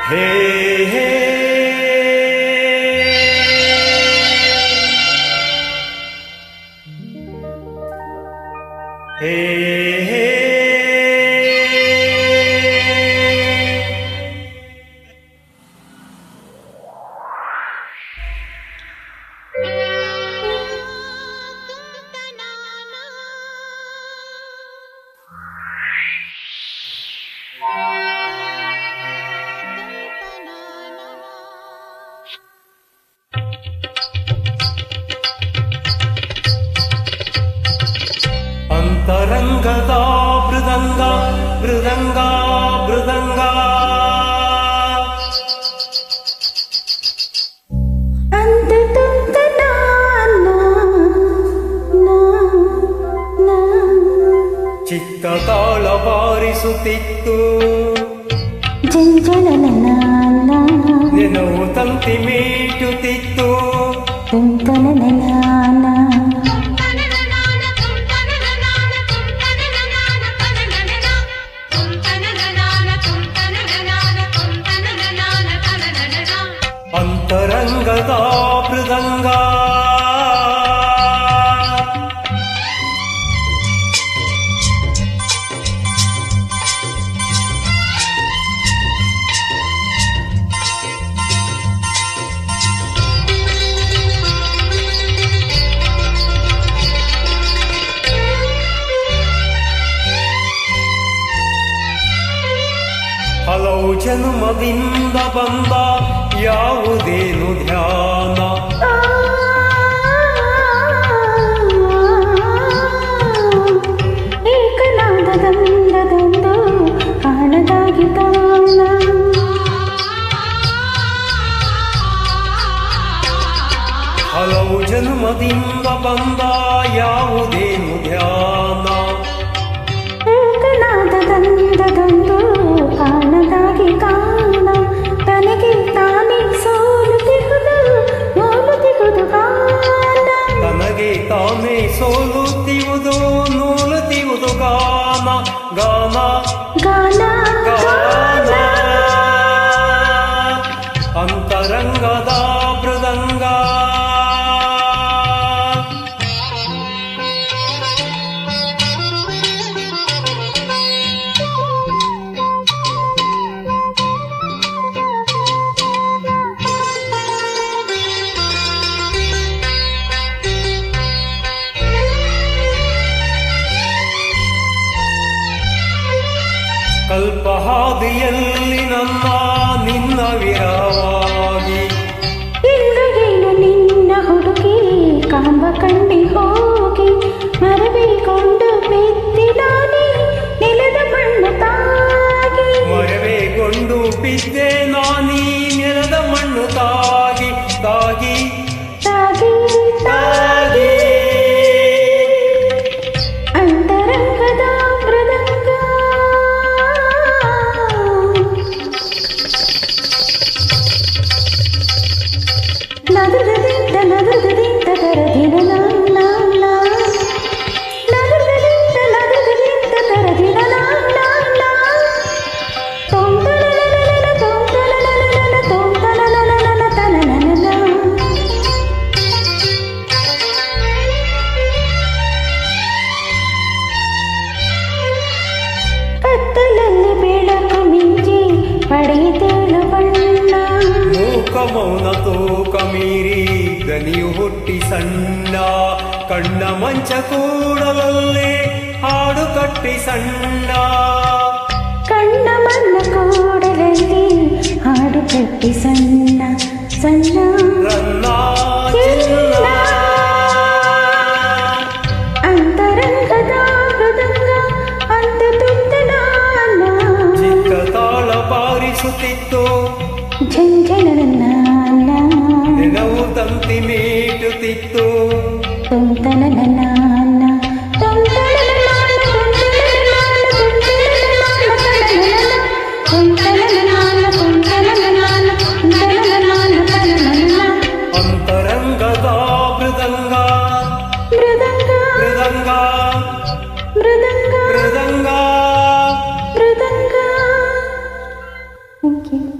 ಹೇ ಹೇ ಹೇ ಹೇ ಅಂತರಂಗದ ಮೃದಂಗ ಮೃದಂಗ ಮೃದಂಗ ಚಿತ್ತ ತಾಳ ಬಾರಿಸುತ್ತಿತ್ತು ನೆನವು ತಂತಿ ಮೀಟುತ್ತಿತ್ತು ಅಂತರಂಗದ ಮೃದಂಗ ಹಲವು ಜನ್ಮದಿಂದ ಬಂದ ಯಾವುದೇನು ಧ್ಯಾನ ಏಕನಾದದಂದದೊಂದು ಕಾಣದಾಗಿ ಕಾಣ ಹಲವು ಜನ್ಮದಿಂದ ಬಂದ ಯಾವುದೇನು ಧ್ಯಾನ ಏಕನಾದದಂದದೊಂದು ಕಾಣದಾಗಿ ಕಾಣ ತನಗೆ ತಾನೇ ಸೋಲುತ್ತಿರುವುದು ಗಾನ ತನಗೆ ತಾನೇ ಸೋಲುತ್ತಿರುವುದು ನೂಲುತ್ತಿರುವುದು ಗಾನ ಗಾನ ಗಾನ ಗಾನ ಅಂತರಂಗದ ಮೃದಂಗ ಕಲ್ಪಹಾದಿಯಲ್ಲಿ ನನ್ನ ನಿನ್ನ ವಿರವಾಗಿ ಇಂದು ನಿನ್ನ ಹುಡುಕಿ ಕಾಂಬ ಕಂಡಿ ಹೋಗಿ ಮರಬೇಕೊಂಡು ಬಿದ್ದಿನಾನೆ ನೆಲದ ಮಣ್ಣು ತಾಗಿ ಮರವೇಗೊಂಡು ಬಿದ್ದೆ ನಾನೀ ನೆಲದ ಮಣ್ಣು ತಾಗಿ ತಾಗಿ ತಾಗಿ ತಾಗಿ ಅಂತರಂಗದ ಮೃದಂಗ ನಗರದಿಂದ ತರದಿನ ನಗರದಿಂದ ತರದಿನ ಕತ್ತಲಲ್ಲಿ ಬೆಳಕು ಮಿಂಚಿ ಪಡೆಯುತ್ತೇಳು ಬಣ್ಣ ಮೂಕ ಮೌನ ತೂಕ ಮೀರಿ ದನಿಯು ಹುಟ್ಟಿ ಸಣ್ಣ ಕಣ್ಣ ಮಂಚ ಕೂಡಲಲ್ಲಿ ಹಾಡು ಕಟ್ಟಿ ಸಣ್ಣ ಕಣ್ಣ ಮಣ್ಣ ಕೂಡಲಲ್ಲಿ ಹಾಡು ಕಟ್ಟಿ ಸಣ್ಣ ಸಣ್ಣ ರನ್ನ ಚಿನ್ನ ಅಂತರಂಗದ ಮೃದಂಗ ಅಂತ ತುಂತನಾನ ಚಿಕ್ಕ ತಾಳ ಬಾರಿಸುತ್ತಿತ್ತು ಝಂಝನನ ನೆನವು ತಂತಿ ಮೀಟುತ್ತಿತ್ತು ತುಂತನನ ಅಂತರಂಗದ ಮೃದಂಗ ಮೃದಂಗ ಮೃದಂಗ ಮೃದಂಗ ಮೃದಂಗ ಮೃದಂಗ ಥ್ಯಾಂಕ್ ಯು.